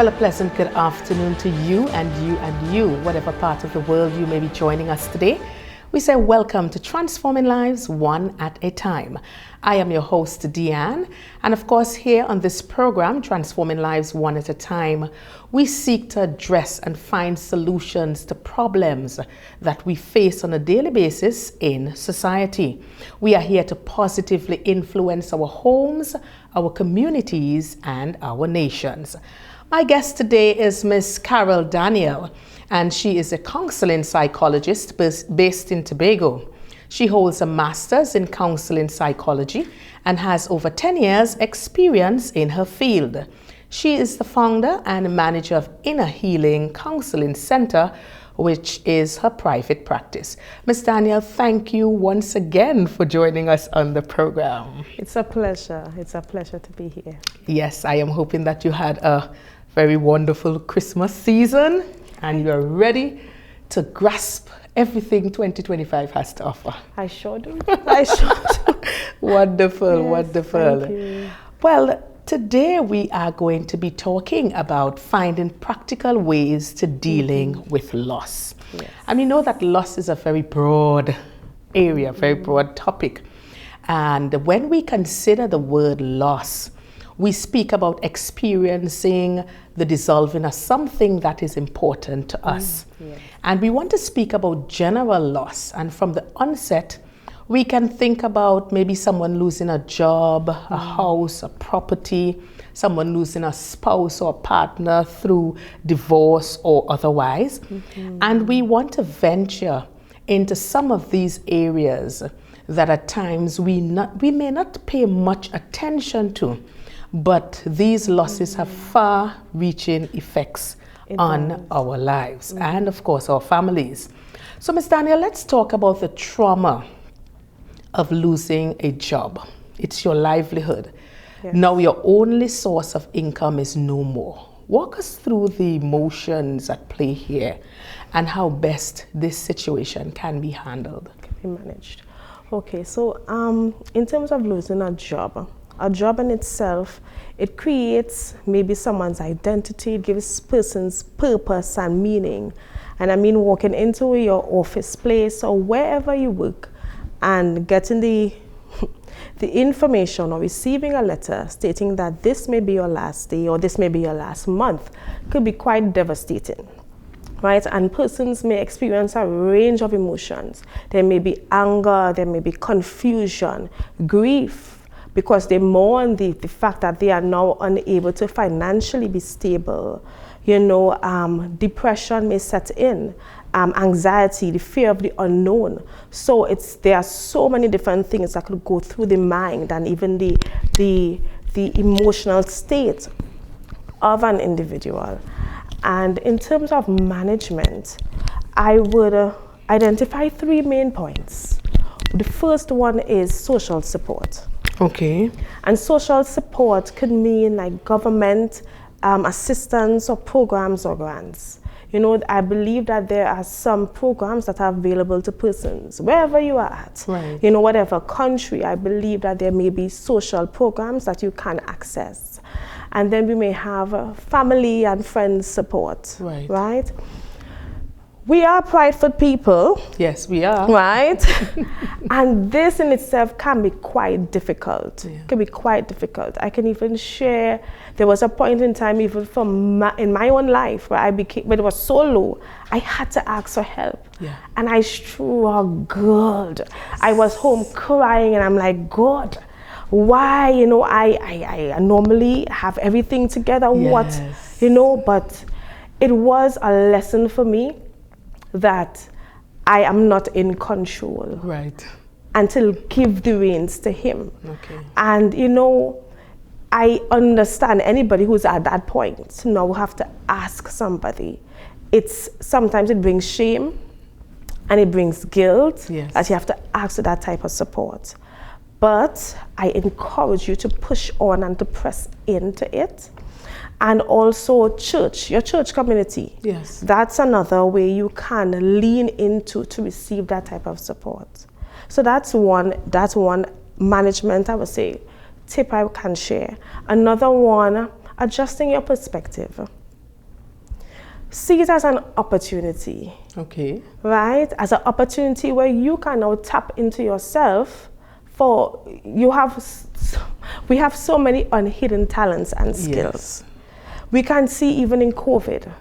Well, a pleasant good afternoon to you and you and you, whatever part of the world you may be joining us today. We say welcome to Transforming Lives One at a Time. I am your host, Deanne, and of course here on this program, Transforming Lives One at a Time, we seek to address and find solutions to problems that we face on a daily basis in society. We are here to positively influence our homes, our communities, and our nations. My guest today is Miss Karelle Daniel, and she is a counseling psychologist based in Tobago. She holds a master's in counseling psychology and has over 10 years experience in her field. She is the founder and manager of Inner Healing Counseling Center, which is her private practice. Ms. Daniel, thank you once again for joining us on the program. It's a pleasure. It's a pleasure to be here. Yes, I am hoping that you had a very wonderful Christmas season and you're ready to grasp everything 2025 has to offer. I sure do. I sure do. Wonderful, Yes, wonderful. thank you. Well, today we are going to be talking about finding practical ways to dealing with loss. Yes. And we know that loss is a very broad area, very broad topic. And when we consider the word loss, we speak about experiencing the dissolving of something that is important to us. Yes. And we want to speak about general loss. And from the onset, we can think about maybe someone losing a job, a house, a property, someone losing a spouse or partner through divorce or otherwise. And we want to venture into some of these areas that at times we may not pay much attention to, but these losses have far-reaching effects on our lives and, of course, our families. So, Ms. Daniel, let's talk about the trauma of losing a job. It's your livelihood. Yes. Now your only source of income is no more. Walk us through the emotions at play here and how best this situation can be handled. Can be managed. Okay, so in terms of losing a job in itself, it creates maybe someone's identity, it gives persons purpose and meaning. And I mean walking into your office place or wherever you work and getting the information or receiving a letter stating that this may be your last day or this may be your last month could be quite devastating, right? And persons may experience a range of emotions. There may be anger, there may be confusion, grief, because they mourn the fact that they are now unable to financially be stable. Depression may set in, anxiety, the fear of the unknown. So there are so many different things that could go through the mind and even the emotional state of an individual. And in terms of management, I would identify 3 main points. The first one is social support. Okay. And social support could mean like government assistance or programs or grants. I believe that there are some programs that are available to persons wherever you are at. Right. Whatever country, I believe that there may be social programs that you can access. And then we may have family and friends support. Right? We are prideful people. Yes, we are. Right? And this in itself can be quite difficult. Yeah. Can be quite difficult. I can even share, there was a point in time even in my own life where when it was so low, I had to ask for help. Yeah. And I struggled. I was home crying and I'm like, God, why? I normally have everything together. Yes. What? But it was a lesson for me that I am not in control. Right. And to give the reins to him. Okay. And I understand anybody who's at that point now have to ask somebody. Sometimes it brings shame and it brings guilt. Yes. That you have to ask for that type of support. But I encourage you to push on and to press into it. And also your church community. Yes. That's another way you can lean into to receive that type of support. So that's one management, I would say, tip I can share. Another one, adjusting your perspective. see it as an opportunity. Okay. Right? As an opportunity where you can now tap into yourself. We have so many unhidden talents and skills. Yes. We can see even in COVID,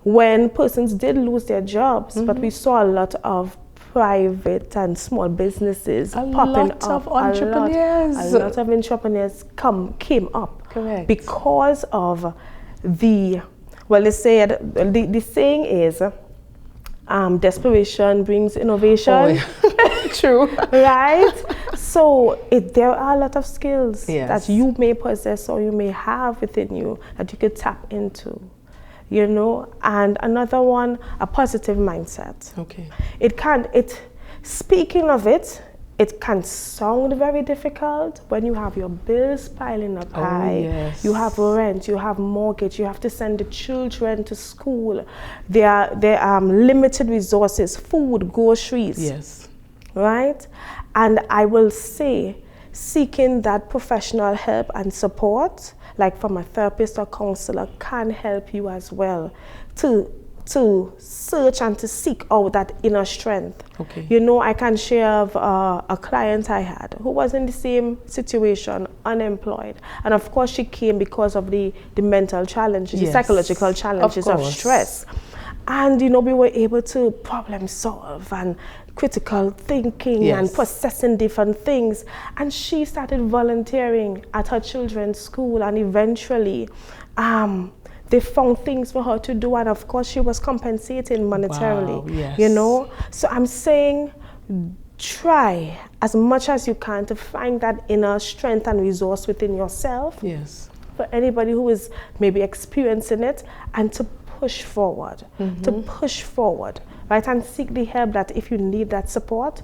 when persons did lose their jobs, but we saw a lot of private and small businesses popping up. A lot of entrepreneurs came up. Correct. Because of the saying is, desperation brings innovation. Oh, yeah. True. Right? So there are a lot of skills yes. that you may possess or you may have within you that you could tap into, you know. And another one, a positive mindset. Okay. Speaking of it, it can sound very difficult when you have your bills piling up high. Yes. You have rent, you have mortgage, you have to send the children to school. There are limited resources, food, groceries. Yes. Right? And I will say, seeking that professional help and support, like from a therapist or counselor, can help you as well to search and to seek out that inner strength. Okay. You know, I can share of a client I had who was in the same situation, unemployed. And of course she came because of the mental challenges, yes. the psychological challenges of stress. And, you know, we were able to problem solve and critical thinking yes. and processing different things. And she started volunteering at her children's school, and eventually they found things for her to do, and of course she was compensating monetarily. Wow, yes. You know, so I'm saying try as much as you can to find that inner strength and resource within yourself. Yes. For anybody who is maybe experiencing it, and to push forward, right, and seek the help that if you need that support,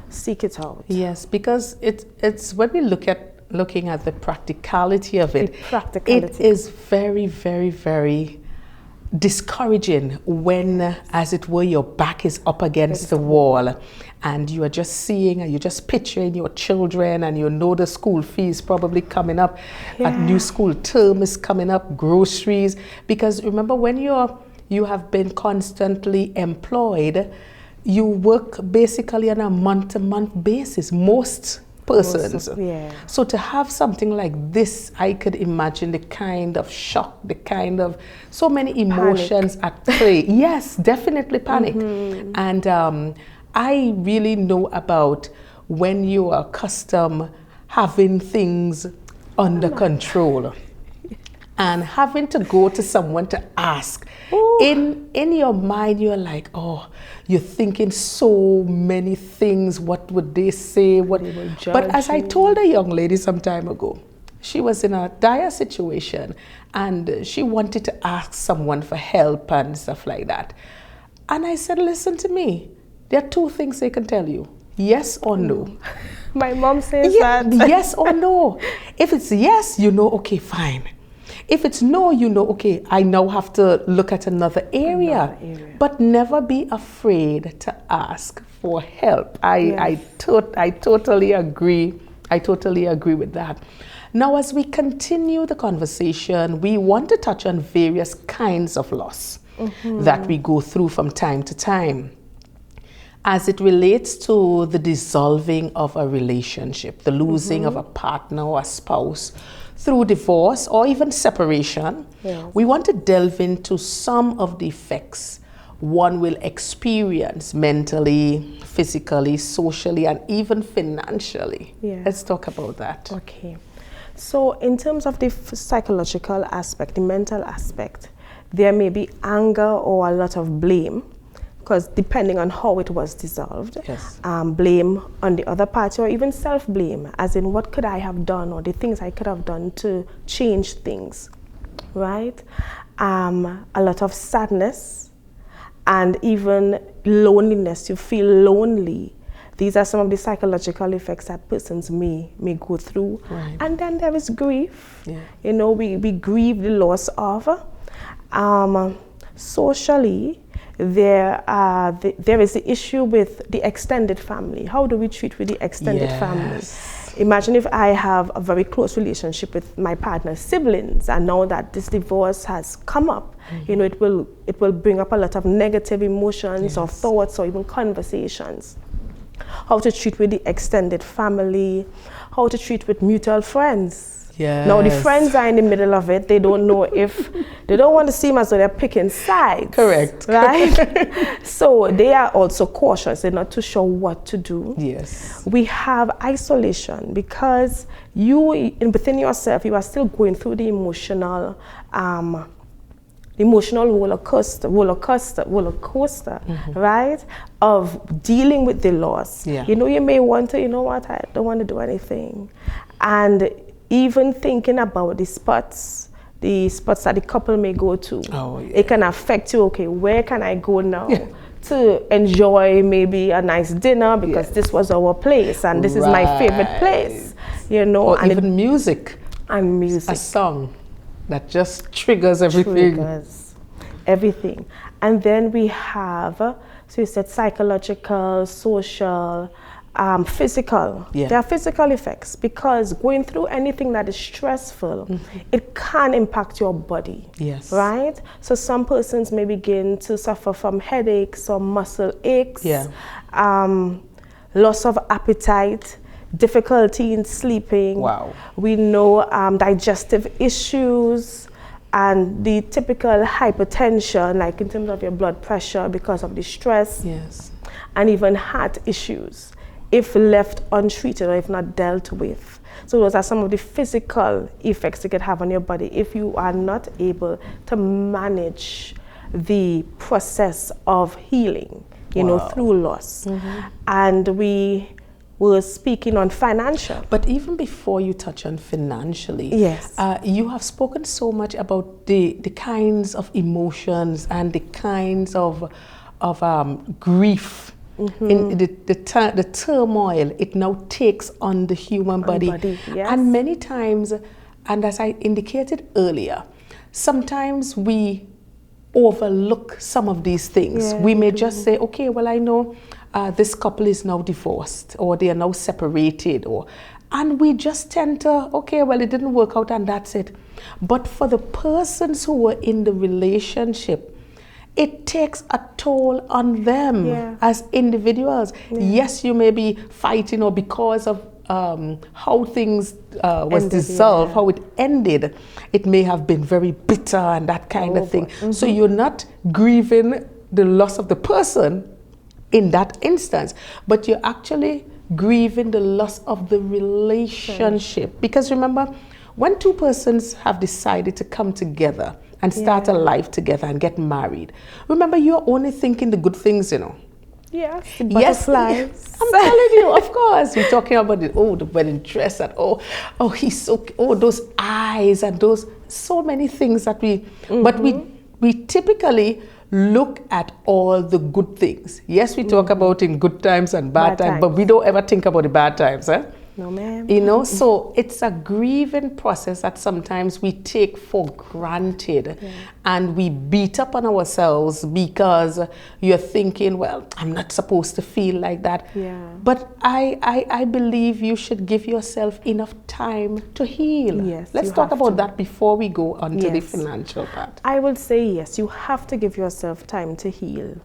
seek it out. Yes, because it's when we looking at the practicality of it, it is very, very, very discouraging when, as it were, your back is up against the wall and you are just seeing and you're just picturing your children, and you know the school fees probably coming up, a new school term is coming up, groceries. Because remember, when you have been constantly employed, you work basically on a month-to-month basis, most persons. So to have something like this, I could imagine the kind of shock, the kind of so many emotions at play. Yes, definitely panic. And I really know about when you are accustomed having things under control and having to go to someone to ask. In your mind, you're like, oh, you're thinking so many things. What would they say? But as I told a young lady some time ago, she was in a dire situation and she wanted to ask someone for help and stuff like that. And I said, listen to me. There are two things they can tell you, yes or no. My mom says that. Yes or no. If it's yes, you know, okay, fine. If it's no, you know, okay, I now have to look at another area. But never be afraid to ask for help. I totally agree. I totally agree with that. Now, as we continue the conversation, we want to touch on various kinds of loss that we go through from time to time, as it relates to the dissolving of a relationship, the losing of a partner or a spouse through divorce or even separation. We want to delve into some of the effects one will experience mentally, physically, socially, and even financially. Let's talk about that. Okay. So in terms of the psychological aspect, the mental aspect, there may be anger or a lot of blame, because depending on how it was dissolved, blame on the other party, or even self-blame, as in what could I have done, or the things I could have done to change things, right? A lot of sadness and even loneliness. You feel lonely. These are some of the psychological effects that persons may go through. And then there is grief. You know, we grieve the loss of. Socially, there is the issue with the extended family. How do we treat with the extended family? Imagine if I have a very close relationship with my partner's siblings, and now that this divorce has come up, you know, it will bring up a lot of negative emotions or thoughts or even conversations. How to treat with the extended family, how to treat with mutual friends. Yes. Now the friends are in the middle of it. They don't know if, they don't want to seem as though they're picking sides. Correct. Right? So they are also cautious. They're not too sure what to do. Yes. We have isolation because within yourself, you are still going through the emotional roller coaster, right? Of dealing with the loss. Yeah. You know, you may want to, you know what, I don't want to do anything. And even thinking about the spots that the couple may go to, it can affect you. Okay, where can I go now to enjoy maybe a nice dinner because this was our place and this is my favorite place, you know. Or even music. And music. A song that just triggers everything. Triggers everything. And then we have, so you said psychological, social, physical. There are physical effects because going through anything that is stressful, it can impact your body. Yes. Right? So some persons may begin to suffer from headaches or muscle aches, loss of appetite, difficulty in sleeping. Wow. We know digestive issues and the typical hypertension, like in terms of your blood pressure because of the stress. Yes. And even heart issues if left untreated or if not dealt with. So those are some of the physical effects it could have on your body if you are not able to manage the process of healing, you know, through loss. And we were speaking on financial. But even before you touch on financially, you have spoken so much about the kinds of emotions and the kinds of grief, in the turmoil it now takes on the human body. And many times, and as I indicated earlier, sometimes we overlook some of these things. We may just say, okay, well, I know this couple is now divorced or they are now separated, and we just tend to, okay, well, it didn't work out and that's it. But for the persons who were in the relationship, it takes a toll on them as individuals. Yes, you may be fighting or because of how things was dissolved, how it ended, it may have been very bitter and that kind of thing. So you're not grieving the loss of the person in that instance, but you're actually grieving the loss of the relationship. Because remember, when two persons have decided to come together and start a life together and get married, remember, you're only thinking the good things, you know. Yes, the butterflies. I'm telling you, of course. We're talking about the wedding dress and he's so, those eyes and those, so many things that but we typically look at all the good things. Yes, we talk about in good times and bad times, but we don't ever think about the bad times, eh? No, ma'am. You know, so it's a grieving process that sometimes we take for granted and we beat up on ourselves because you're thinking, well, I'm not supposed to feel like that. But I believe you should give yourself enough time to heal. Yes, let's talk about that before we go on to the financial part. I would say yes, you have to give yourself time to heal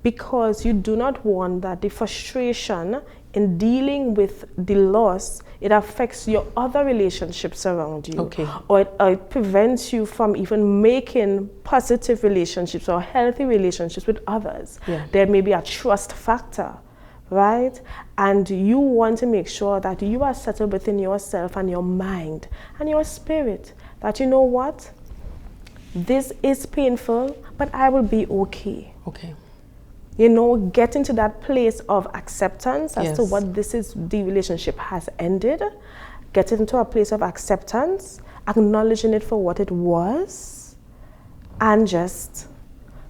because you do not want that the frustration in dealing with the loss, it affects your other relationships around you. Or it prevents you from even making positive relationships or healthy relationships with others. There may be a trust factor, right? And you want to make sure that you are settled within yourself and your mind and your spirit, that you know what? This is painful, but I will be okay. You know, get into that place of acceptance as to what this is, the relationship has ended. Get into a place of acceptance, acknowledging it for what it was, and just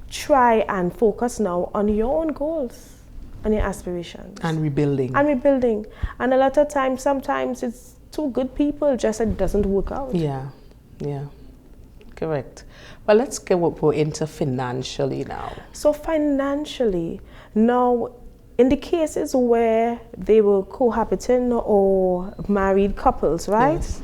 try and focus now on your own goals and your aspirations. And rebuilding. And a lot of times, sometimes it's two good people, just it doesn't work out. Correct. Well, let's go into financially now. So financially, now in the cases where they were cohabiting or married couples, right? Yes.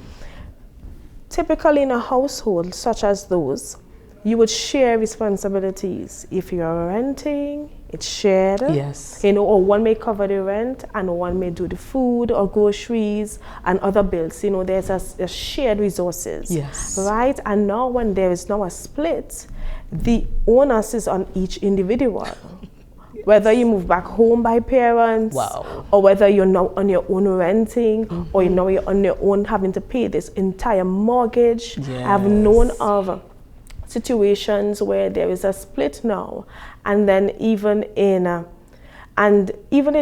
Typically in a household such as those, you would share responsibilities. If you're renting, it's shared. Yes. You know, or one may cover the rent and one may do the food or groceries and other bills. You know, there's a shared resources. Yes. Right? And now when there is now a split, the onus is on each individual. Whether you move back home by parents, wow, or whether you're now on your own renting, or you're on your own having to pay this entire mortgage. Yes. I've known of situations where there is a split now, and then even in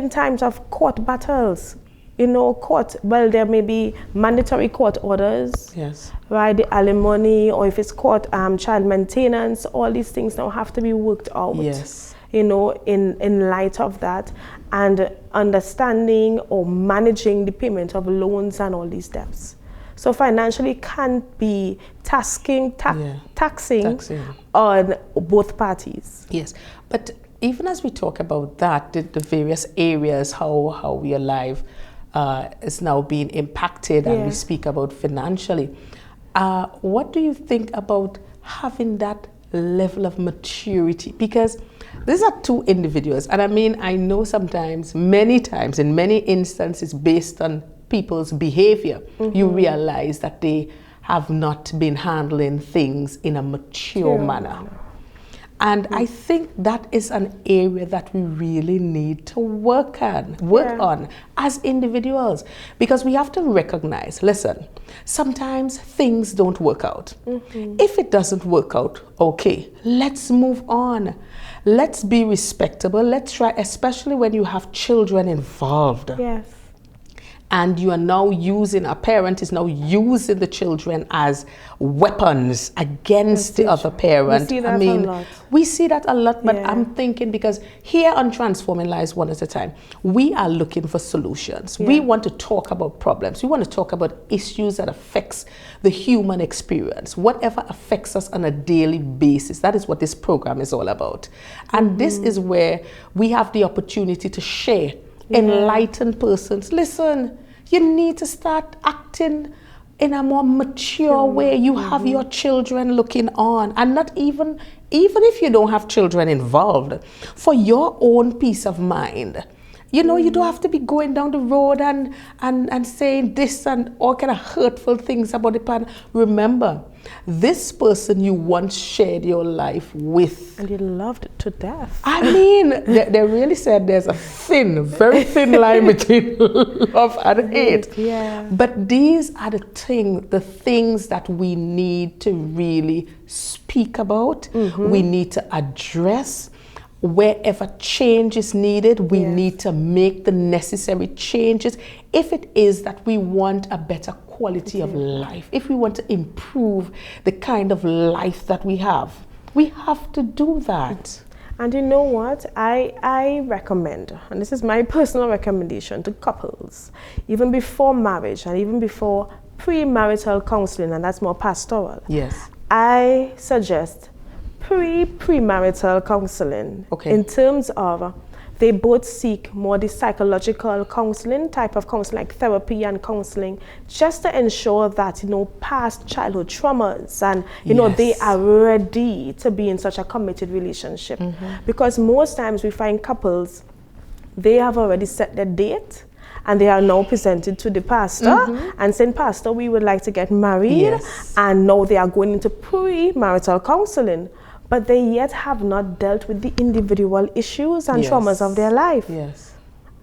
times of court battles, you know, well, there may be mandatory court orders, yes, right? The alimony, or if it's court child maintenance, all these things now have to be worked out. yes. You know, in light of that, and understanding or managing the payment of loans and all these debts. So financially can be taxing on both parties. Yes, but even as we talk about that, the various areas, how your life is now being impacted, and we speak about financially, what do you think about having that level of maturity? Because these are two individuals, and I mean, I know sometimes, many times, in many instances, based on people's behavior, you realize that they have not been handling things in a mature manner. And I think that is an area that we really need to work on as individuals, because we have to recognize, listen, sometimes things don't work out. If it doesn't work out, okay, let's move on. Let's be respectable. Let's try, especially when you have children involved. Yes. And you are now using, a parent is now using the children as weapons against the other parent. We see that a lot. We see that a lot, but I'm thinking, because here on Transforming Lives One at a Time, we are looking for solutions. We want to talk about problems. We want to talk about issues that affects the human experience, whatever affects us on a daily basis. That is what this program is all about. And this is where we have the opportunity to share, enlighten persons. Listen, you need to start acting in a more mature way. You have your children looking on, and not even if you don't have children involved, for your own peace of mind. You know, you don't have to be going down the road and saying this and all kind of hurtful things about the partner. Remember, this person you once shared your life with. And you loved to death. I mean, they really said there's a very thin line between love and hate. Yeah. But these are the things that we need to really speak about. We need to address. Wherever change is needed, we need to make the necessary changes. If it is that we want a better quality of life, if we want to improve the kind of life that we have to do that. And you know what? I recommend, and this is my personal recommendation to couples, even before marriage and even before premarital counseling, and that's more pastoral. Yes. I suggest premarital counseling, in terms of they both seek more the psychological counseling, type of counseling, like therapy and counseling, just to ensure that, you know, past childhood traumas and, you know, they are ready to be in such a committed relationship. Because most times we find couples, they have already set their date, and they are now presented to the pastor and saying, Pastor, we would like to get married. And now they are going into premarital counseling, but they yet have not dealt with the individual issues and traumas of their life. Yes.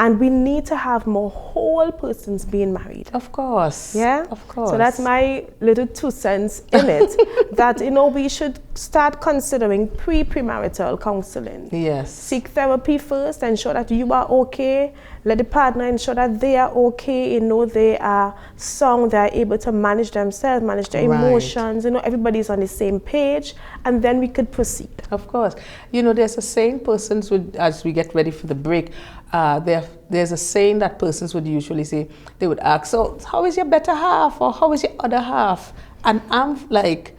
And we need to have more whole persons being married. Of course. Yeah? Of course. So that's my little 2 cents in it, that, you know, we should start considering premarital counseling. Yes. Seek therapy first, ensure that you are okay. Let the partner ensure that they are okay, you know, they are sound, they are able to manage themselves, manage their emotions, you know, everybody's on the same page, and then we could proceed. Of course. You know, there's a saying persons would, as we get ready for the break, there's a saying that persons would usually say, they would ask, so how is your better half, or how is your other half? And I'm like,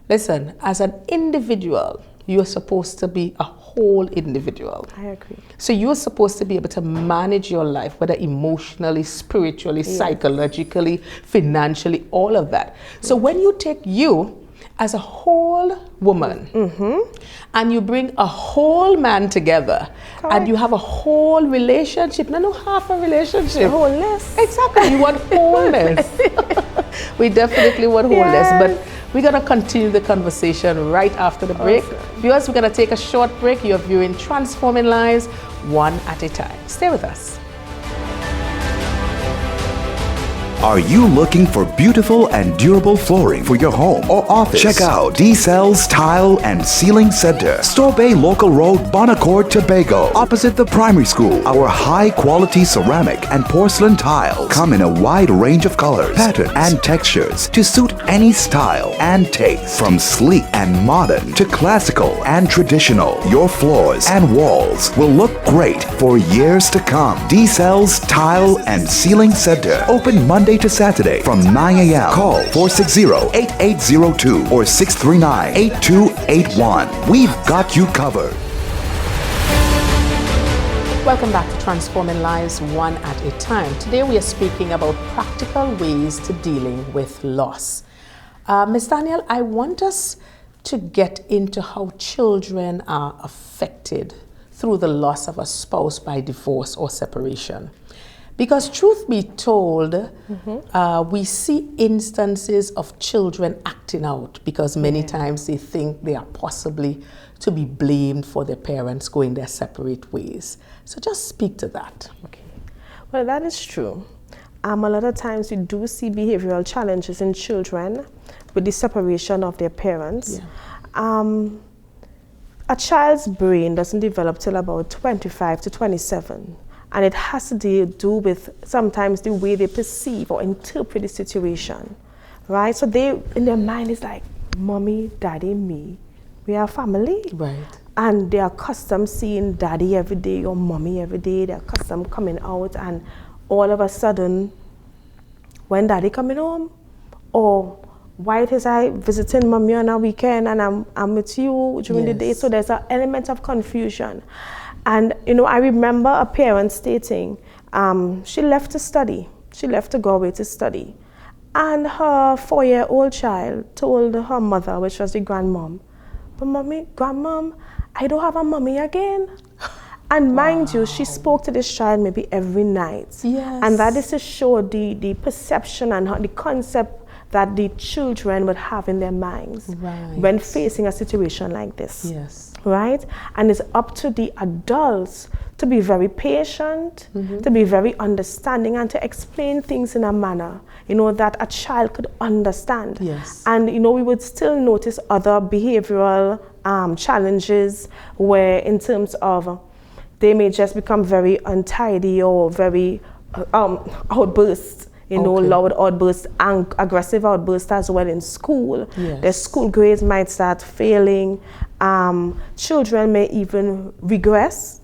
listen, as an individual, you're supposed to be a whole individual. I agree. So you're supposed to be able to manage your life, whether emotionally, spiritually, psychologically, financially, all of that. So when you take you as a whole woman and you bring a whole man together, and you have a whole relationship, no half a relationship. Wholeness. Exactly, you want wholeness. We definitely want wholeness, but we're going to continue the conversation right after the break. Viewers, we're going to take a short break. You're viewing Transforming Lives One at a Time. Stay with us. Are you looking for beautiful and durable flooring for your home or office? Check out D-Cell's Tile and Ceiling Center, Store Bay Local Road, Bonacord, Tobago, opposite the primary school. Our high-quality ceramic and porcelain tiles come in a wide range of colors, patterns, and textures to suit any style and taste. From sleek and modern to classical and traditional, your floors and walls will look great for years to come. D-Cell's Tile and Ceiling Center, open Monday to Saturday from 9 a.m. Call 460-8802 or 639-8281. We've got you covered. Welcome back to Transforming Lives One at a Time. Today we are speaking about practical ways to dealing with loss. Ms. Daniel, I want us to get into how children are affected through the loss of a spouse by divorce or separation. Because truth be told, we see instances of children acting out because many times they think they are possibly to be blamed for their parents going their separate ways. So just speak to that. Okay. Well, that is true. A lot of times we do see behavioral challenges in children with the separation of their parents. A child's brain doesn't develop till about 25 to 27. And it has to do with sometimes the way they perceive or interpret the situation, right? So they, in their mind, is like, mommy, daddy, me. We are family. Right. And they are accustomed seeing daddy every day or mommy every day. They're accustomed coming out, and all of a sudden, when daddy coming home, or why is I visiting mommy on a weekend and I'm with you during the day? So there's an element of confusion. And, you know, I remember a parent stating, she left to study. She left to go away to study. And her 4-year-old child told her mother, which was the grandmom, but mommy, grandmom, I don't have a mommy again. And mind you, she spoke to this child maybe every night. Yes. And that is to show the perception and the concept that the children would have in their minds when facing a situation like this. Yes. Right? And it's up to the adults to be very patient, to be very understanding, and to explain things in a manner, you know, that a child could understand. Yes. And, you know, we would still notice other behavioral challenges where, in terms of, they may just become very untidy or very outbursts. You know, loud outbursts and aggressive outbursts as well in school. Yes. Their school grades might start failing. Children may even regress.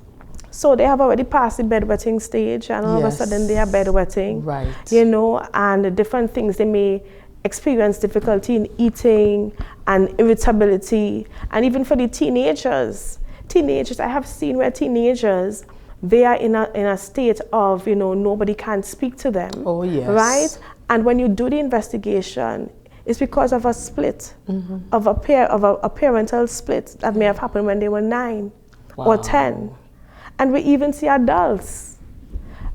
So they have already passed the bedwetting stage, and all of a sudden they are bedwetting. Right. You know, and different things. They may experience difficulty in eating and irritability. And even for the teenagers, I have seen where teenagers, they are in a state of, you know, nobody can speak to them. Oh, yes. Right? And when you do the investigation, it's because of a split, of a parental split that may have happened when they were 9 or 10. And we even see adults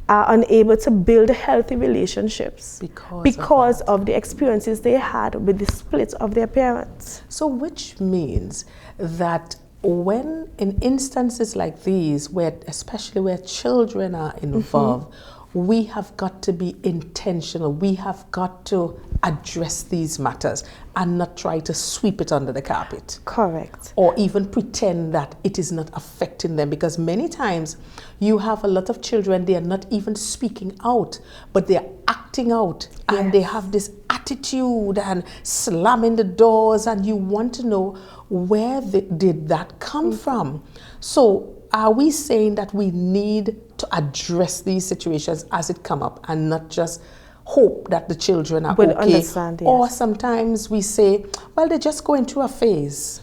are unable to build healthy relationships because of the experiences they had with the split of their parents. So which means that when in instances like these, especially where children are involved, we have got to be intentional. We have got to address these matters and not try to sweep it under the carpet. Correct. Or even pretend that it is not affecting them, because many times you have a lot of children, they are not even speaking out, but they are acting out, and they have this attitude and slamming the doors, and you want to know where did that come from. So are we saying that we need to address these situations as it come up and not just hope that the children are Would okay. understand, yes. Or sometimes we say, well, they're just going through a phase.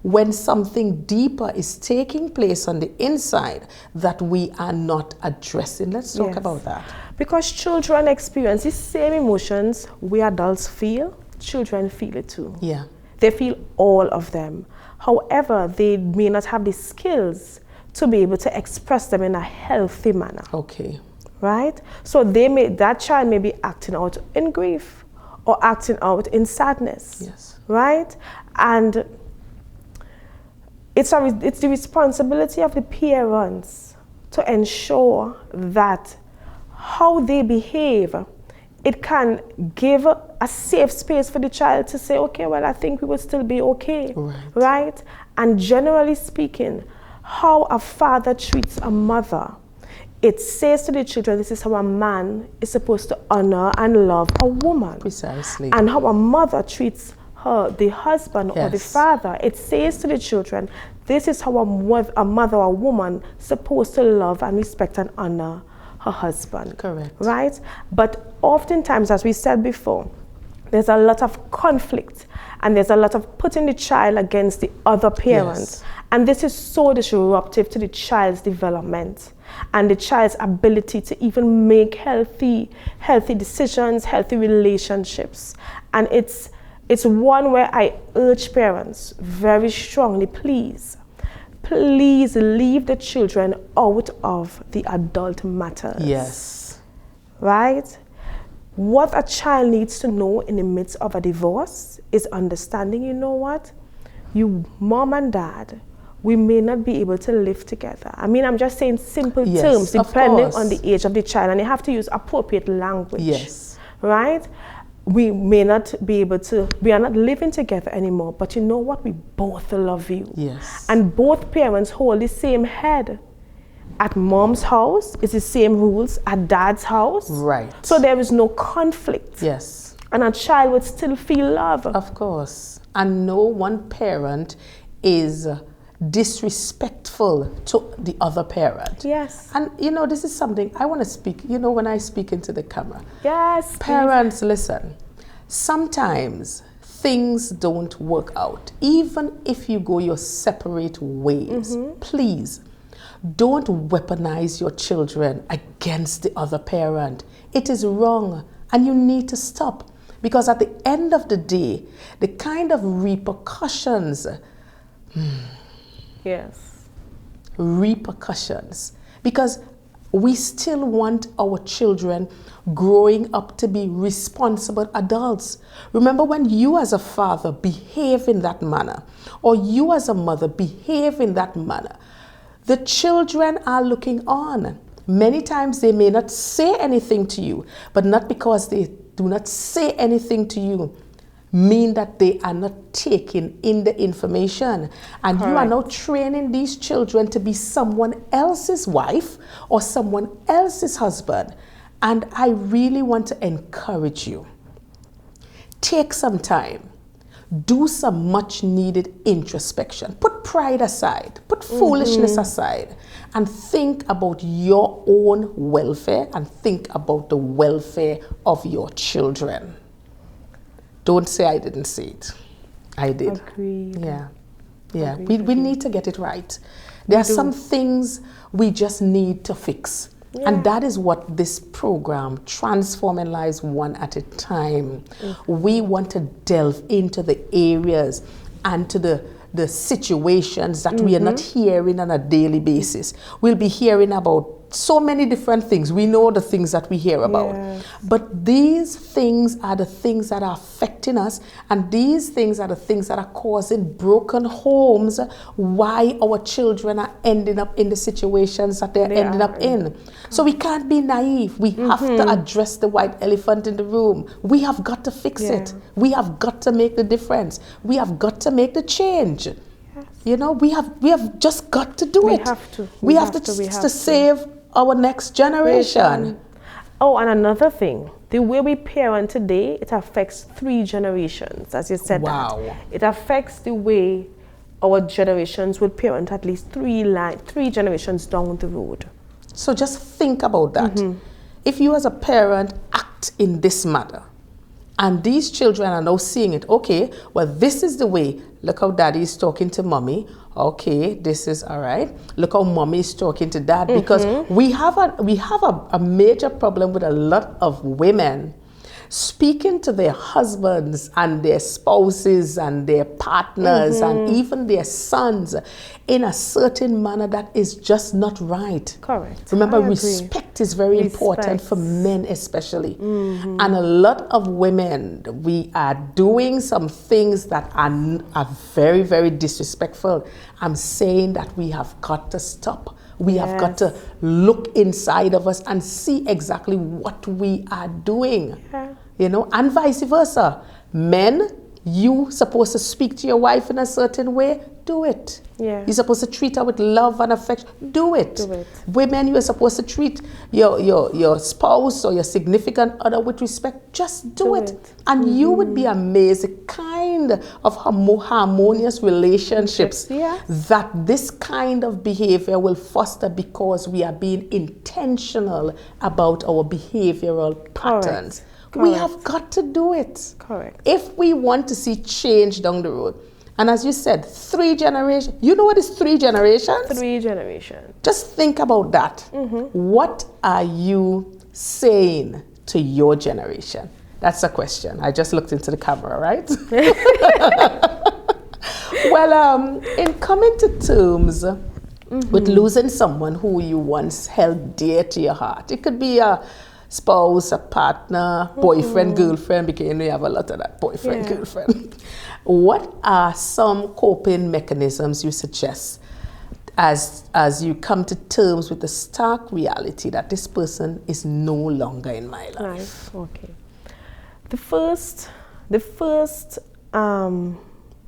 When something deeper is taking place on the inside that we are not addressing. Let's talk Yes. about that. Because children experience the same emotions we adults feel, children feel it too. Yeah. They feel all of them. However, they may not have the skills to be able to express them in a healthy manner. Okay. Right? So that child may be acting out in grief or acting out in sadness. Yes. Right? And it's the responsibility of the parents to ensure that how they behave, it can give a safe space for the child to say, okay, well, I think we will still be okay. Right? And generally speaking, how a father treats a mother, it says to the children, this is how a man is supposed to honor and love a woman. Precisely. And how a mother treats the husband or the Yes. father, it says to the children, this is how a mother or a woman supposed to love and respect and honor her husband. Correct. Right? But oftentimes, as we said before, there's a lot of conflict and there's a lot of putting the child against the other parent. Yes. And this is so disruptive to the child's development and the child's ability to even make healthy decisions, healthy relationships. And it's one where I urge parents very strongly, please leave the children out of the adult matters. Yes. Right? What a child needs to know in the midst of a divorce is understanding, you know what? You, mom and dad, we may not be able to live together. I mean, I'm just saying simple Yes, terms of depending course. on the age of the child, and you have to use appropriate language. Yes. Right? We may not be able to, we are not living together anymore, but you know what? We both love you. Yes. And both parents hold the same head. At mom's house, it's the same rules at dad's house. Right. So there is no conflict. Yes. And a child would still feel love. Of course. And no one parent is disrespectful to the other parent. Yes. And this is something I want to speak, when I speak into the camera. Yes. Parents, listen. Sometimes things don't work out. Even if you go your separate ways, please don't weaponize your children against the other parent. It is wrong and you need to stop. Because at the end of the day, the kind of repercussions, because we still want our children growing up to be responsible adults. Remember, when you as a father behave in that manner, or you as a mother behave in that manner, the children are looking on. Many times they may not say anything to you, but not because they do not say anything to you mean that they are not taking in the information. And Correct. You are now training these children to be someone else's wife or someone else's husband. And I really want to encourage you. Take some time. Do some much needed introspection. Put pride aside. Put foolishness aside. And think about your own welfare and think about the welfare of your children. Don't say I didn't say it. I did. Agreed. Yeah. Agreed. We need to get it right. There are some things we just need to fix. Yeah. And that is what this program, Transforming Lives One at a Time, we want to delve into the areas and to the situations that we are not hearing on a daily basis. We'll be hearing about so many different things. We know the things that we hear about. Yes. But these things are the things that are affecting us, and these things are the things that are causing broken homes, why our children are ending up in the situations that they're ending up in. So we can't be naive. We have to address the white elephant in the room. We have got to fix it. We have got to make the difference. We have got to make the change. We have just got to do it. We have to save our next generation. Oh, and another thing, the way we parent today, it affects 3 generations, as you said. Wow. That. It affects the way our generations would parent at least 3 generations down the road. So just think about that. If you as a parent act act in this manner. And these children are now seeing it. Okay, well, this is the way. Look how daddy is talking to mommy. Okay, this is all right. Look how mommy is talking to dad. Because we have a major problem with a lot of women speaking to their husbands and their spouses and their partners and even their sons in a certain manner that is just not right. Correct. Remember, respect is very important for men especially. And a lot of women, we are doing some things that are very, very disrespectful. I'm saying that we have got to stop. We have got to look inside of us and see exactly what we are doing. You know, and vice versa. Men, you supposed to speak to your wife in a certain way, do it. You're supposed to treat her with love and affection, do it. Women, you are supposed to treat your spouse or your significant other with respect, just do it. And you would be amazed the kind of harmonious relationships that this kind of behavior will foster, because we are being intentional about our behavioral patterns. We have got to do it. If we want to see change down the road. And as you said, 3 generations. You know what is 3 generations? 3 generations. Just think about that. What are you saying to your generation? That's a question. I just looked into the camera, right? Well, in coming to terms with losing someone who you once held dear to your heart, it could be a spouse, a partner, boyfriend, girlfriend, because you know you have a lot of that, boyfriend, girlfriend. What are some coping mechanisms you suggest as you come to terms with the stark reality that this person is no longer in my life? Okay. The first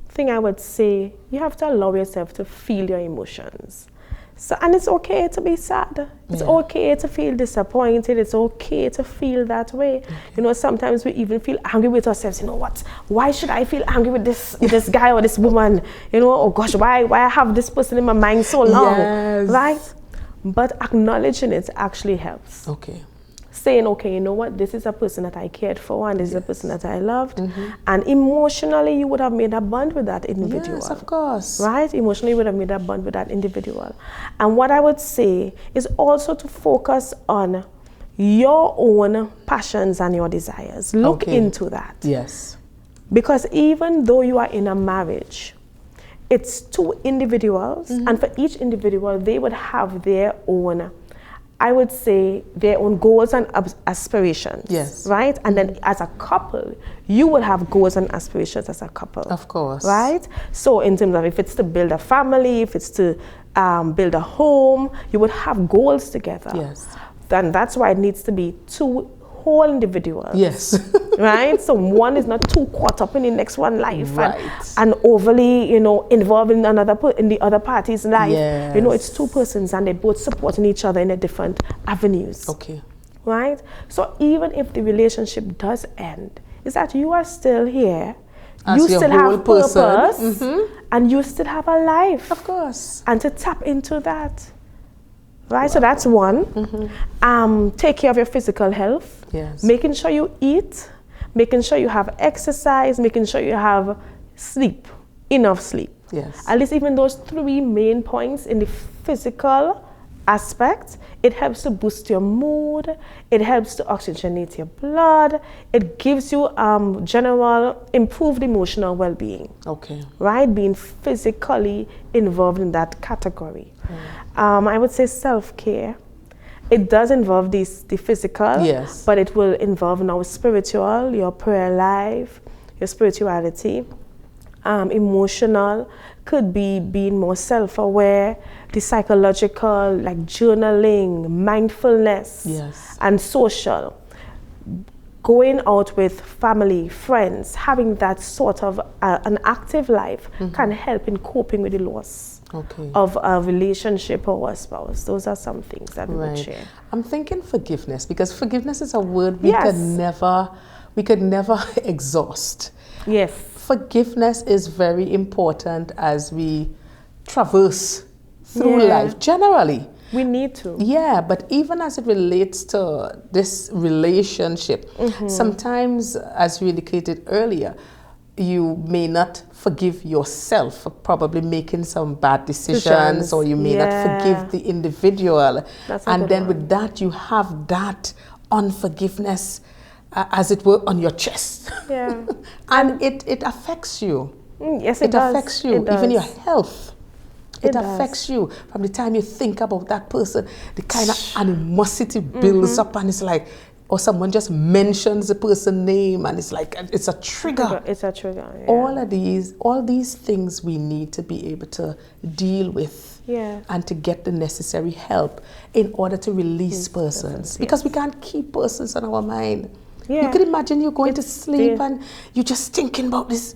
thing I would say, you have to allow yourself to feel your emotions. So, and it's okay to be sad. It's okay to feel disappointed. It's okay to feel that way. You know, sometimes we even feel angry with ourselves. You know what? Why should I feel angry with this guy or this woman? You know, oh gosh, why I have this person in my mind so long? Right? But acknowledging it actually helps. Saying, okay, you know what, this is a person that I cared for and this is a person that I loved. And emotionally, you would have made a bond with that individual. Yes, of course. Right? Emotionally, you would have made a bond with that individual. And what I would say is also to focus on your own passions and your desires. Look into that. Yes. Because even though you are in a marriage, it's 2 individuals, and for each individual, they would have their own, I would say, their own goals and aspirations. Yes. Right? And then as a couple, you will have goals and aspirations as a couple. Of course. Right? So in terms of if it's to build a family, if it's to build a home, you would have goals together. Yes. Then that's why it needs to be 2 whole individuals. Yes. Right? So one is not too caught up in the next one's life right. and overly, you know, involved in in the other party's life. Yes. You know, it's 2 persons and they're both supporting each other in the different avenues. Right? So even if the relationship does end, is that you are still here, you still have purpose, and you still have a life. Of course. And to tap into that. Right, so that's one. Take care of your physical health. Yes. Making sure you eat, making sure you have exercise, making sure you have sleep, enough sleep. Yes. At least even those 3 main points in the physical aspect, it helps to boost your mood, it helps to oxygenate your blood, it gives you general improved emotional well-being. Right, being physically involved in that category. I would say self-care. It does involve the physical, yes, but it will involve now spiritual, your prayer life, your spirituality. Emotional could be being more self-aware, the psychological, like journaling, mindfulness, yes, and social. Going out with family, friends, having that sort of an active life can help in coping with the loss of a relationship or a spouse. Those are some things that we would share. I'm thinking forgiveness, because forgiveness is a word we could never exhaust. Yes. Forgiveness is very important as we traverse through life generally. We need to. Yeah, but even as it relates to this relationship, sometimes, as you indicated earlier, you may not forgive yourself for probably making some bad decisions, or you may not forgive the individual. And then with that, you have that unforgiveness, as it were, on your chest. Yeah. And it affects you. Yes, it does. It affects you, even your health. It affects does. you from the time you think about that person. The kind of animosity builds up, and it's like, or someone just mentions the person's name, and it's like, it's a trigger. It's a trigger. Yeah. All these things we need to be able to deal with, and to get the necessary help in order to release persons, because we can't keep persons on our mind. Yeah. You can imagine you going to sleep and you're just thinking about this.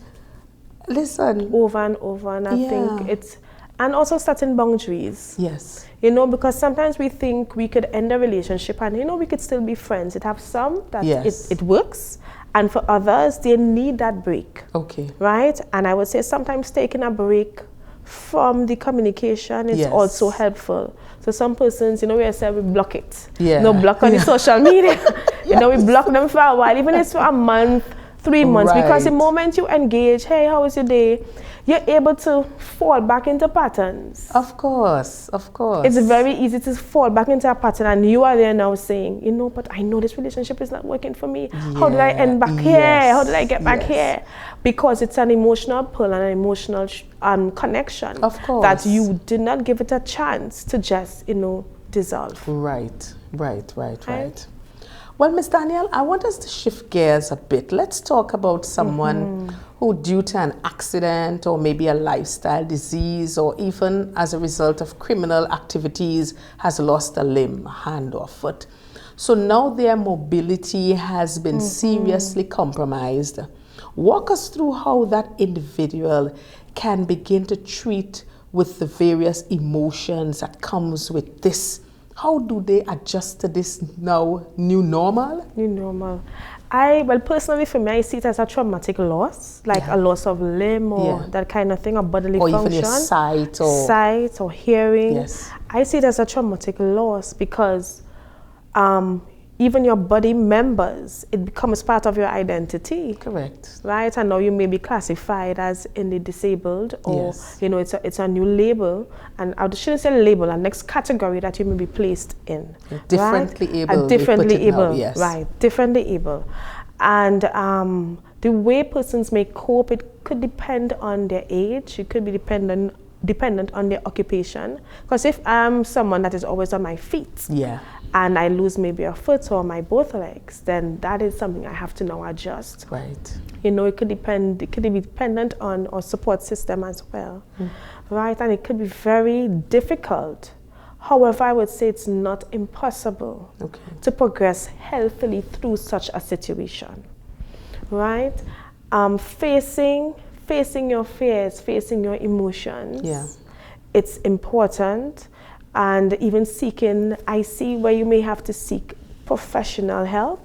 Listen, over and over, and I think it's, and also setting boundaries. Yes. You know, because sometimes we think we could end a relationship and, you know, we could still be friends. It have some that it works, and for others, they need that break. Okay. Right? And I would say sometimes taking a break from the communication is also helpful. So some persons, you know, we say we block it. Yeah. No, block on the social media. You know, we block them for a while, even if it's for a month, 3 months, because the moment you engage, hey, how was your day? You're able to fall back into patterns. Of course, of course. It's very easy to fall back into a pattern, and you are there now saying, you know, but I know this relationship is not working for me. How did I end back here? How did I get back here? Because it's an emotional pull and an emotional connection. Of course. That you did not give it a chance to just, you know, dissolve. Right. Well, Ms. Daniel, I want us to shift gears a bit. Let's talk about someone who, due to an accident or maybe a lifestyle disease, or even as a result of criminal activities, has lost a limb, a hand or foot. So now their mobility has been seriously compromised. Walk us through how that individual can begin to treat with the various emotions that comes with this. How do they adjust to this now new normal? New normal. Well, personally for me, I see it as a traumatic loss, like a loss of limb or that kind of thing, or bodily function. Or even your sight or hearing. Yes. I see it as a traumatic loss because even your body members, it becomes part of your identity. Correct. Right? And now you may be classified as in the disabled, or you know, it's a new label, and I shouldn't say label, a next category that you may be placed in. Differently able. Differently able. Now, yes. Right. Differently able. And the way persons may cope, it could depend on their age. It could be dependent on their occupation. Because if I'm someone that is always on my feet, and I lose maybe a foot or my both legs, then that is something I have to now adjust. Right. You know, it could be dependent on our support system as well. Right? And it could be very difficult. However, I would say it's not impossible to progress healthily through such a situation. Right? Facing your fears, facing your emotions, it's important. And even seeking, I see where you may have to seek professional help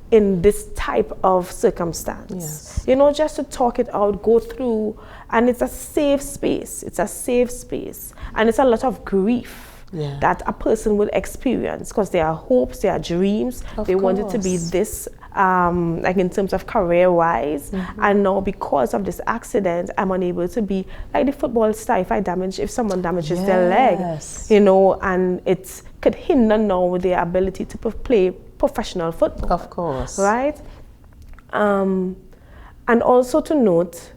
in this type of circumstance. Yes. You know, just to talk it out, go through, and it's a safe space. It's a safe space. And it's a lot of grief that a person will experience, because there are hopes, there are dreams. They want it to be this, like in terms of career-wise, and now because of this accident, I'm unable to be like the football star. If someone damages their leg, you know, and it could hinder now their ability to play professional football. Of course. Right? And also to note,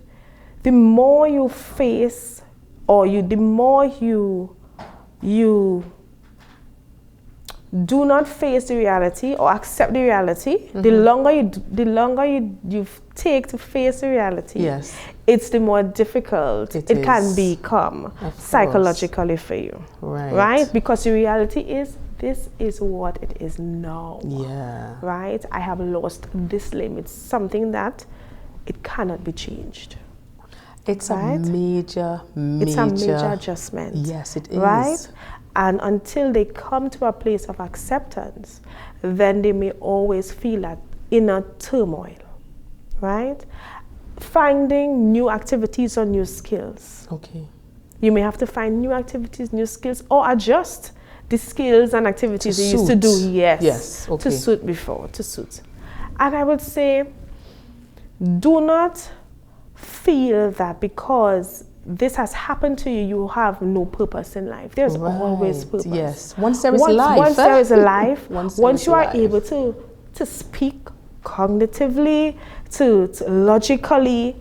the more you face, or the more you do not face the reality or accept the reality, the longer you take to face the reality, it's the more difficult it can become psychologically for you. Right? Because the reality is, this is what it is now. Right? I have lost this limb. It's something that it cannot be changed. It's a major adjustment. Yes, it is. Right? And until they come to a place of acceptance, then they may always feel that inner turmoil, right? Finding new activities or new skills. You may have to find new activities, new skills, or adjust the skills and activities they used to do. Yes. Okay. To suit before, to suit. And I would say, do not feel that because this has happened to you, you have no purpose in life. There's always purpose. Yes. Once there is life. Once there is a life, once you are able to speak cognitively, to logically,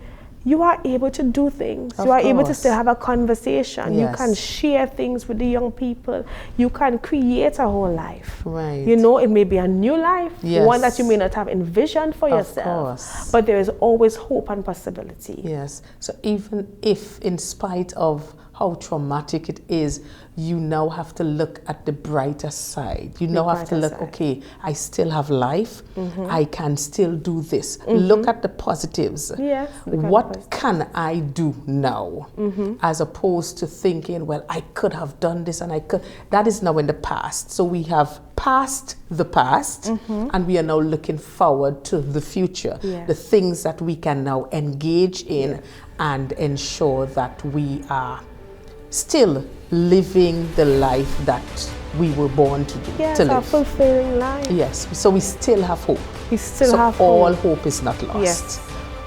you are able to do things. You are able to still have a conversation. Yes. You can share things with the young people. You can create a whole life. Right. You know, it may be a new life, Yes. one that you may not have envisioned for yourself. Course. But there is always hope and possibility. Yes. So even if, in spite of how traumatic it is, you now have to look at the brighter side. You now have to look, okay, I still have life. I can still do this. Look at the positives. Yes. What can I do now? As opposed to thinking, well, I could have done this and I could. That is now in the past. So we have passed the past and we are now looking forward to the future. Yes. The things that we can now engage in and ensure that we are still living the life that we were born to do. Yes, to a live. fulfilling life. Yes, so we still have hope. We still so have all hope. hope is not lost. Yes.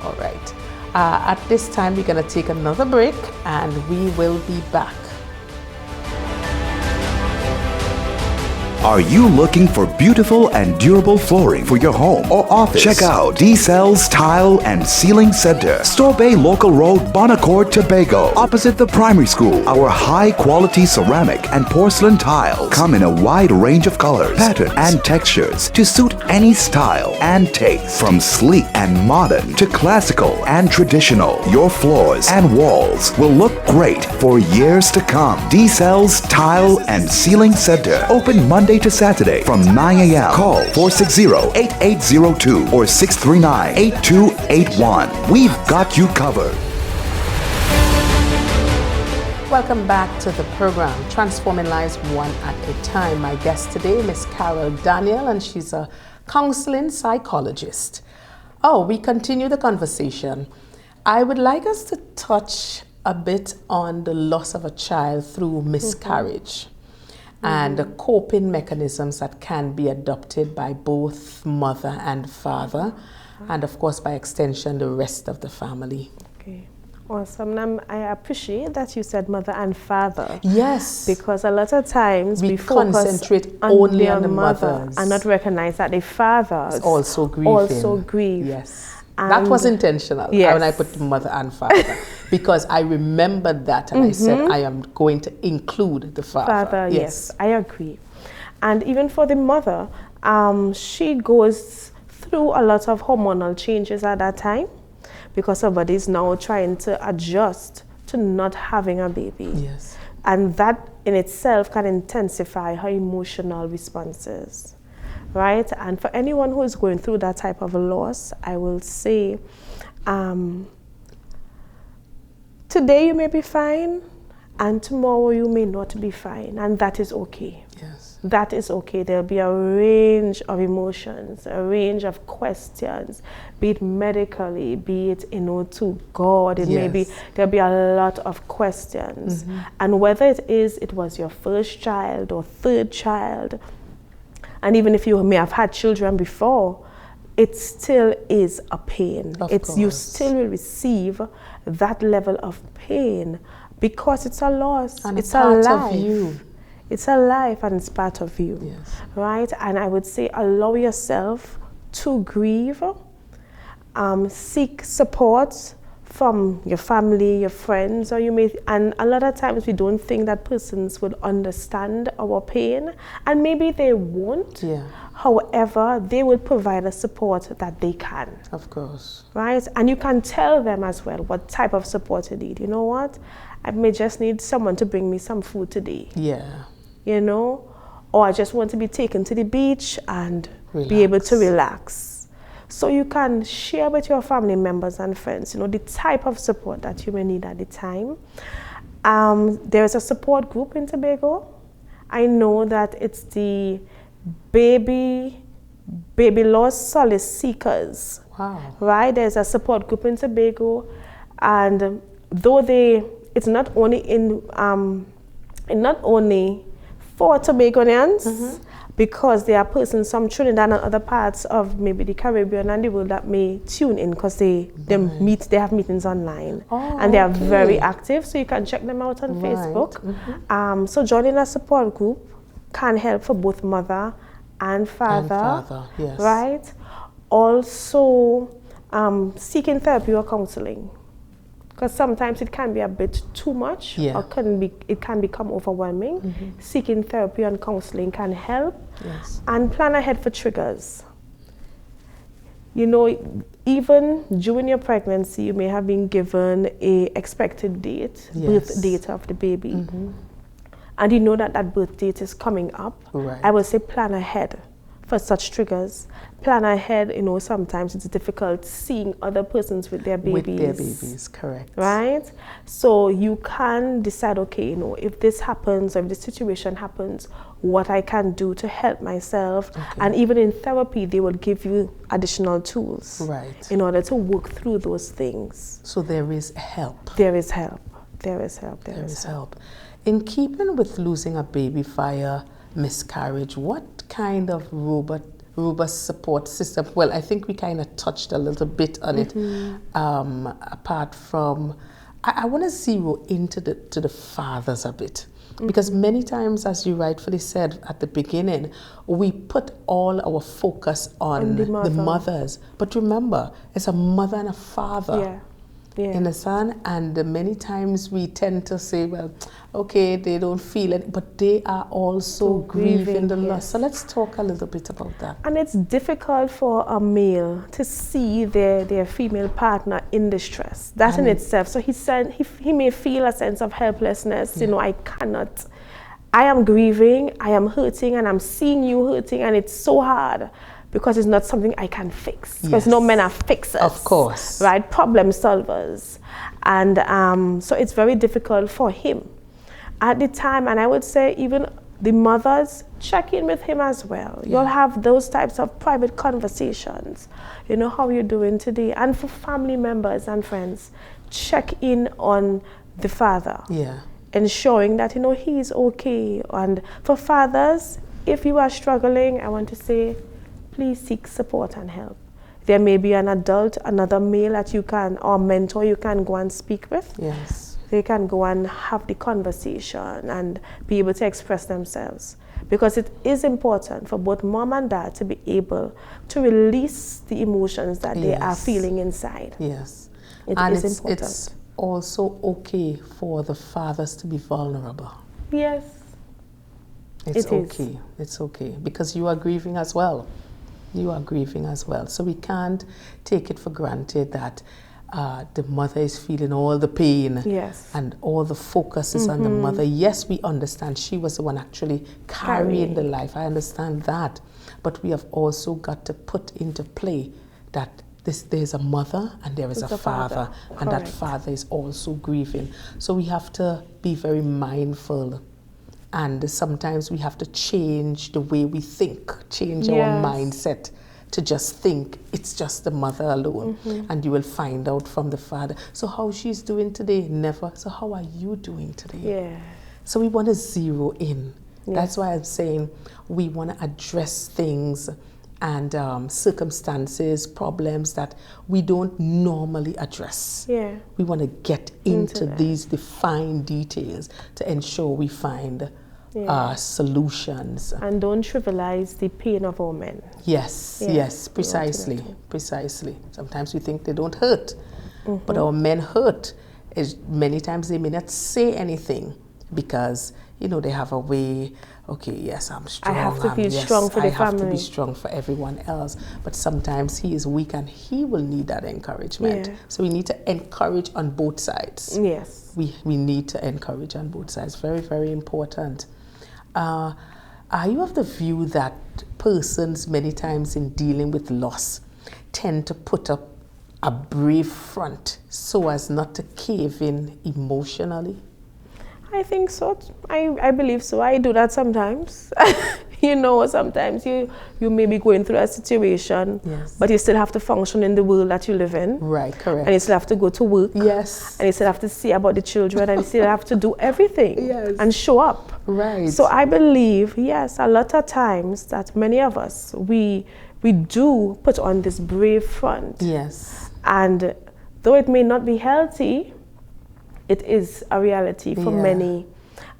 All right. At this time, we're going to take another break and we will be back. Are you looking for beautiful and durable flooring for your home or office? Check out D-Cell's Tile and Ceiling Center, Store Bay Local Road, Bonacord, Tobago, opposite the primary school. Our high-quality ceramic and porcelain tiles come in a wide range of colors, patterns, and textures to suit any style and taste. From sleek and modern to classical and traditional, your floors and walls will look great for years to come. D-Cell's Tile and Ceiling Center, open Monday to Saturday from 9 a.m. Call 460-8802 or 639-8281. We've got you covered. Welcome back to the program, Transforming Lives One at a Time. My guest today, Miss Karelle Daniel, and she's a counseling psychologist. We continue the conversation. I would like us to touch a bit on the loss of a child through miscarriage. And the coping mechanisms that can be adopted by both mother and father, and of course, by extension, the rest of the family. Okay, awesome. I appreciate that you said mother and father. Yes. Because a lot of times we focus concentrate only on the mother mothers and not recognize that the fathers also grieve. Yes. That was intentional when I put mother and father because I remembered that and I said I am going to include the father. Yes, I agree. And even for the mother, she goes through a lot of hormonal changes at that time because her body is now trying to adjust to not having a baby. Yes. And that in itself can intensify her emotional responses. Right? And for anyone who is going through that type of a loss, I will say, today you may be fine, and tomorrow you may not be fine, and that is okay. Yes. That is okay. There'll be a range of emotions, a range of questions, be it medically, be it, to God. There'll be a lot of questions. And whether it was your first child or third child, and even if you may have had children before, it still is a pain. You still will receive that level of pain because it's a loss. And it's a life. Of you. It's a life and it's part of you. Yes. Right? And I would say allow yourself to grieve, seek support from your family, your friends, and a lot of times we don't think that persons would understand our pain, and maybe they won't. Yeah. However, they will provide a support that they can. Of course. Right? And you can tell them as well what type of support you need. You know what? I may just need someone to bring me some food today. Yeah. Or I just want to be taken to the beach and Relax. Be able to relax. So you can share with your family members and friends, the type of support that you may need at the time. There is a support group in Tobago. I know that it's the baby loss solace seekers. Wow. Right? There's a support group in Tobago, though it's not only for Tobagonians, because there are persons from Trinidad and other parts of maybe the Caribbean and the world that may tune in because they have meetings online, and they are very active, so you can check them out on Facebook. So joining a support group can help for both mother and father, yes. right? Also seeking therapy or counseling, because sometimes it can be a bit too much, or it can become overwhelming. Seeking therapy and counseling can help. Yes. And plan ahead for triggers. You know, even during your pregnancy, you may have been given a expected date, birth date of the baby, and you know that that birth date is coming up. Right. I would say plan ahead for such triggers. Plan ahead, you know, sometimes it's difficult seeing other persons with their babies. With their babies, correct. Right? So you can decide, okay, you know, if this happens, or if this situation happens, what I can do to help myself. And even in therapy, they will give you additional tools in order to work through those things. So there is help. There is help. There is help. There is help. In keeping with losing a baby via miscarriage, what kind of robust support system? Well, I think we kind of touched a little bit on it. Apart from, I want to zero into the fathers a bit, because many times, as you rightfully said at the beginning, we put all our focus on the mothers. But remember, it's a mother and a father. In the son, and many times we tend to say, well, okay, they don't feel it, but they are also grieving the loss. So let's talk a little bit about that. And it's difficult for a male to see their female partner in distress. That in itself. So he may feel a sense of helplessness. You know, I am grieving, I am hurting, and I'm seeing you hurting, and it's so hard. Because it's not something I can fix. Because no men are fixers. Of course. Right? Problem solvers. And so it's very difficult for him. At the time, and I would say even the mothers, check in with him as well. You'll have those types of private conversations. You know, how are you doing today? And for family members and friends, check in on the father. Ensuring that, you know, he's okay. And for fathers, if you are struggling, I want to say, please seek support and help. There may be an adult, another male that you can, or mentor you can go and speak with. They can go and have the conversation and be able to express themselves. Because it is important for both mom and dad to be able to release the emotions that they are feeling inside. It is important. It's also okay for the fathers to be vulnerable. It's okay. It's okay. Because you are grieving as well. You are grieving as well. So we can't take it for granted that the mother is feeling all the pain and all the focus is on the mother. Yes, we understand she was the one actually carrying the life. I understand that. But we have also got to put into play that there's a mother and there is a father. And that father is also grieving. So we have to be very mindful. And sometimes we have to change the way we think, change our mindset to just think it's just the mother alone. And you will find out from the father. So how she's doing today? Never. So how are you doing today? So we want to zero in. That's why I'm saying we want to address things and circumstances, problems that we don't normally address. We want to get into these defined details to ensure we find solutions. And don't trivialize the pain of our men. Precisely. Sometimes we think they don't hurt, but our men hurt. Many times they may not say anything because, you know, they have a way, okay, yes, I'm strong. I have to be strong for the family. I have to be strong for everyone else. But sometimes he is weak and he will need that encouragement. So we need to encourage on both sides. We need to encourage on both sides. Very, very important. Are you of the view that persons many times in dealing with loss tend to put up a brave front so as not to cave in emotionally? I think so. I believe so. I do that sometimes. You know, sometimes you may be going through a situation, but you still have to function in the world that you live in. Correct. And you still have to go to work. And you still have to see about the children, and you still have to do everything and show up. Right. So I believe, yes, a lot of times that many of us, we do put on this brave front. Yes. And though it may not be healthy, it is a reality for many.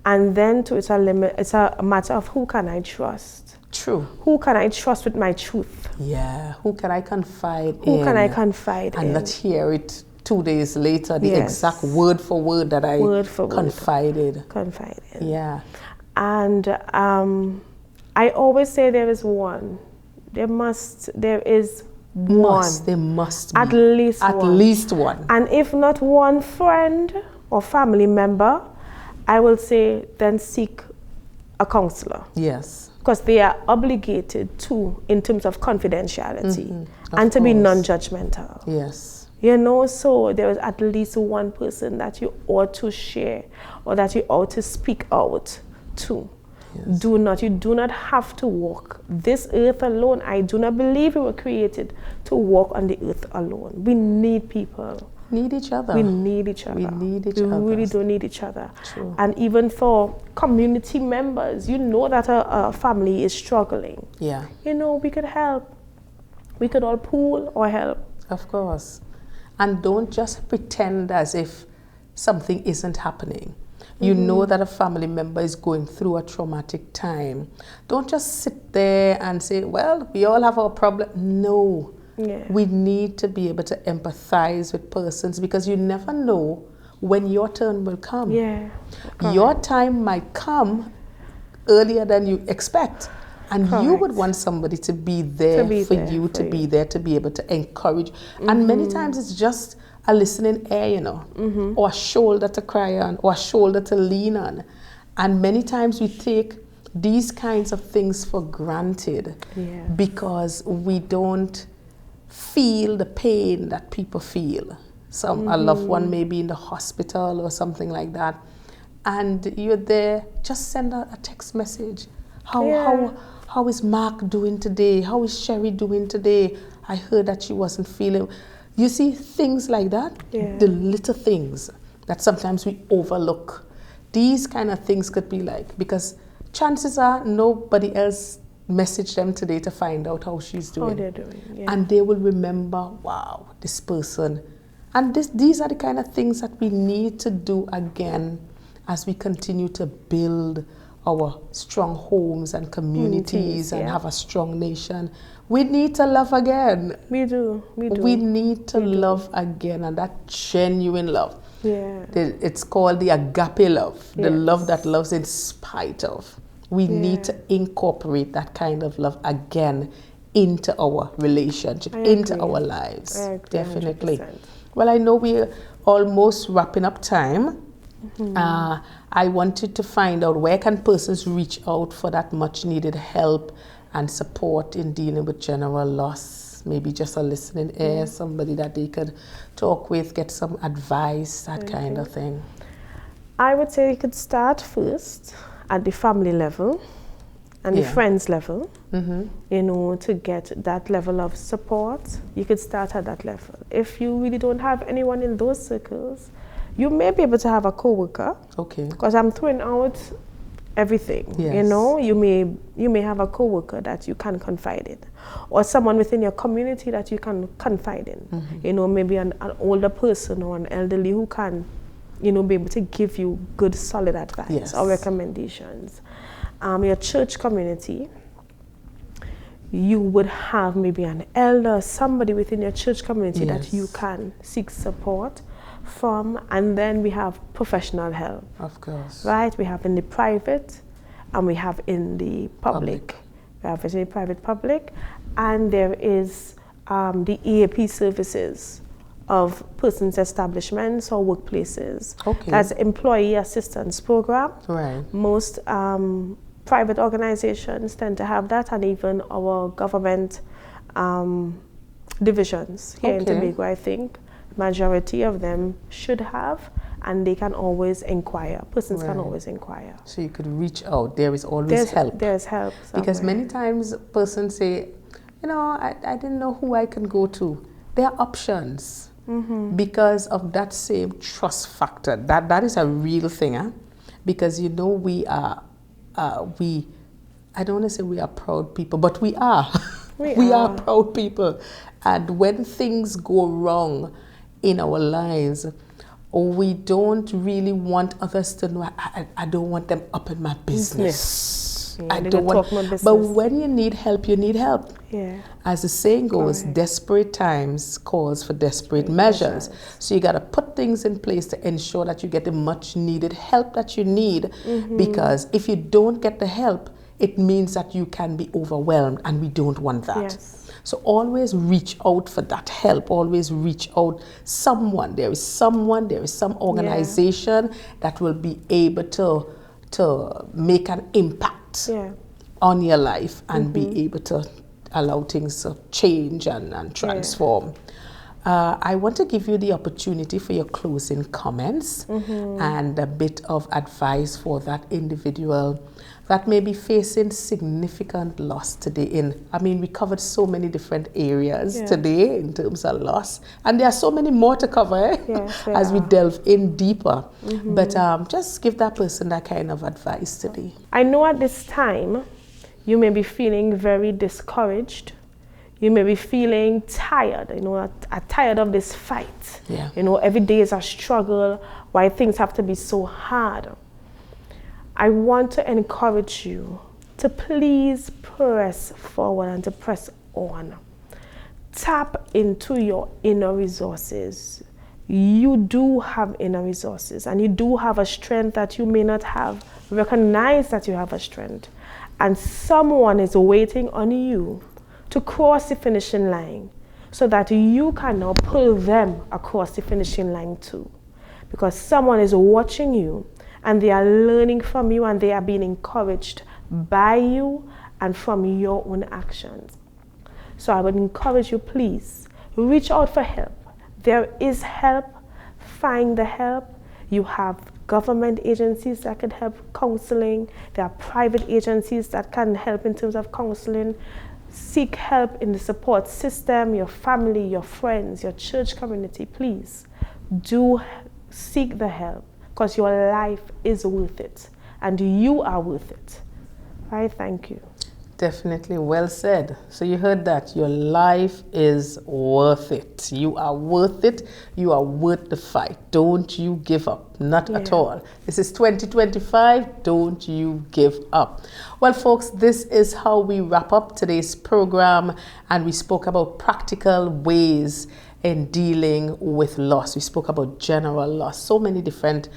And then it's a matter of who can I trust? True. Who can I trust with my truth? Yeah. Who can I confide in? Who can I confide in? And not hear it 2 days later, the exact word for word that I confided. Yeah. And I always say there is one. There is one. There must be. At least one. And if not one friend or family member, I will say then seek a counselor. Yes. Because they are obligated to, in terms of confidentiality, and to be non-judgmental. Yes. You know, so there is at least one person that you ought to share or that you ought to speak out to. Yes. You do not have to walk this earth alone. I do not believe we were created to walk on the earth alone. We need people. Need each other. We need each other. We really do need each other. True. And even for community members, you know that a family is struggling. Yeah. You know, we could help. We could all pool or help. Of course. And don't just pretend as if something isn't happening. You know that a family member is going through a traumatic time. Don't just sit there and say, well, we all have our problem. No. Yeah. We need to be able to empathize with persons because you never know when your turn will come. Yeah. Your time might come earlier than you expect. And you would want somebody to be there for you, to be there, to be able to encourage. And many times it's just a listening ear, you know, or a shoulder to cry on, or a shoulder to lean on. And many times we take these kinds of things for granted because we don't feel the pain that people feel. A loved one may be in the hospital or something like that. And you're there, just send a text message. How is Mark doing today? How is Sherry doing today? I heard that she wasn't feeling. You see, things like that, the little things that sometimes we overlook. These kind of things could be like, because chances are nobody else messaged them today to find out how she's doing. How they're doing, And they will remember, wow, this person. And these are the kind of things that we need to do again as we continue to build our strong homes and communities and have a strong nation. We need to love again. We do. We need to love again, and that genuine love. Yeah. It's called the agape love, the love that loves in spite of. We need to incorporate that kind of love again into our relationship, into our lives. I agree, definitely. 100%. Well, I know we're almost wrapping up time. I wanted to find out, where can persons reach out for that much needed help and support in dealing with general loss? Maybe just a listening ear, somebody that they could talk with, get some advice, that kind of thing. I would say you could start first at the family level and the friends level, you know, to get that level of support. You could start at that level. If you really don't have anyone in those circles, you may be able to have a coworker. Okay. Because I'm throwing out everything. Yes. You know, you may have a coworker that you can confide in, or someone within your community that you can confide in. You know, maybe an older person or an elderly who can, you know, be able to give you good, solid advice or recommendations. Your church community, you would have maybe an elder, somebody within your church community that you can seek support from. And then we have professional help. Of course. Right? We have in the private and we have in the public. We have in the private public. And there is the EAP services of persons' establishments or workplaces. Okay. That's Employee Assistance Program. Right. Most private organizations tend to have that, and even our government divisions here in Tobago, I think. Majority of them should have, and they can always inquire. Persons can always inquire. So you could reach out. There is always help. There's help somewhere. Because many times persons say, you know, I didn't know who I can go to. There are options because of that same trust factor. That is a real thing, because you know we are I don't want to say we are proud people, but we are. We are proud people. And when things go wrong in our lives, we don't really want others to know. I don't want them up in my business. Yeah, I don't want. But when you need help, you need help. Yeah. As the saying goes, desperate times calls for desperate measures. So you got to put things in place to ensure that you get the much needed help that you need. Because if you don't get the help, it means that you can be overwhelmed, and we don't want that. Yes. So always reach out for that help. Always reach out. There is some organization that will be able to make an impact on your life and be able to allow things to change and transform. I want to give you the opportunity for your closing comments and a bit of advice for that individual that may be facing significant loss today. We covered so many different areas today in terms of loss, and there are so many more to cover as we delve in deeper. But just give that person that kind of advice today. I know at this time you may be feeling very discouraged. You may be feeling tired, tired of this fight. Yeah. Every day is a struggle. Why things have to be so hard. I want to encourage you to please press forward and to press on. Tap into your inner resources. You do have inner resources, and you do have a strength that you may not have. Recognize that you have a strength, and someone is waiting on you to cross the finishing line so that you can now pull them across the finishing line too. Because someone is watching you, and they are learning from you, and they are being encouraged by you and from your own actions. So I would encourage you, please, reach out for help. There is help. Find the help. You have government agencies that can help counseling. There are private agencies that can help in terms of counseling. Seek help in the support system, your family, your friends, your church community. Please do seek the help, because your life is worth it, and you are worth it. I thank you. Definitely well said. So you heard that. Your life is worth it. You are worth it. You are worth the fight. Don't you give up. Not at all. This is 2025. Don't you give up. Well, folks, this is how we wrap up today's program. And we spoke about practical ways in dealing with loss. We spoke about general loss. So many different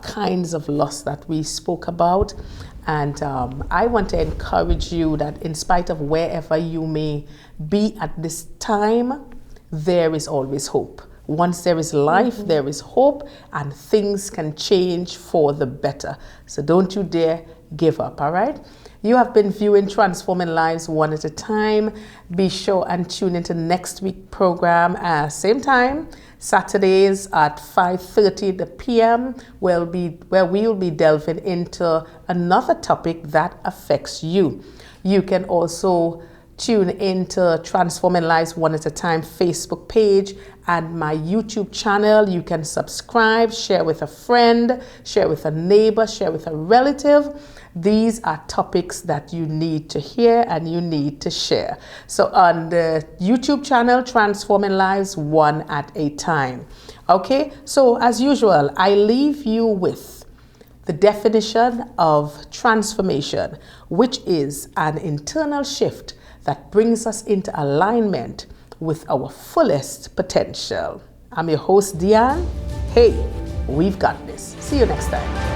kinds of loss that we spoke about. And I want to encourage you that in spite of wherever you may be at this time, there is always hope. Once there is life, there is hope, and things can change for the better. So don't you dare give up, all right? You have been viewing Transforming Lives One at a Time. Be sure and tune into next week's program, same time, Saturdays at 5:30 p.m. where we'll be delving into another topic that affects you. You can also tune into Transforming Lives One at a Time Facebook page and my YouTube channel. You can subscribe, share with a friend, share with a neighbor, share with a relative. These are topics that you need to hear and you need to share. So on the YouTube channel, Transforming Lives One at a Time. Okay, so as usual, I leave you with the definition of transformation, which is an internal shift that brings us into alignment with our fullest potential. I'm your host, Diane. Hey, we've got this. See you next time.